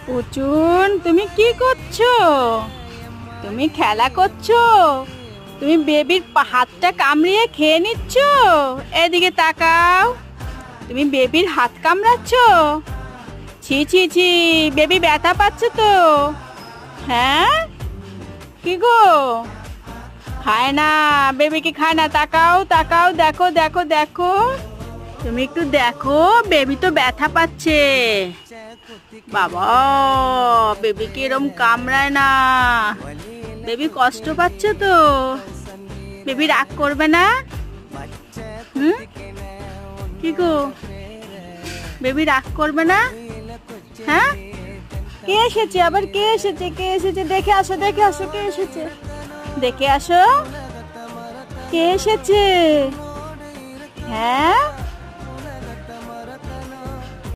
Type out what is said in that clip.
পুচুন, তুমি কি করছো? তুমি খেলা করছো? তুমি বেবির হাতটা কামড়িয়ে খেয়ে নিচ্ছ? এদিকে তাকাও। তুমি বেবির হাত কামড়াচ্ছো? ছি ছি ছি, বেবি ব্যথা পাচ্ছে তো। হ্যাঁ, কি গো? খায় না, বেবিকে খায় না। তাকাও তাকাও, দেখো দেখো দেখো। তুমি একটু দেখো, বেবি তো ব্যথা পাচ্ছে। বাবা, বেবিকে এরম কামড়ায় না। বেবি কষ্ট পাচ্ছে তো। বেবি রাগ করবে না? হুম, কি গো? বেবি রাগ করবে না? হ্যাঁ, কে এসেছে আবার? কে এসেছে? কে এসেছে? দেখে আসো, দেখে আসো, কে এসেছে? দেখে আসো, কে এসেছে? হ্যাঁ,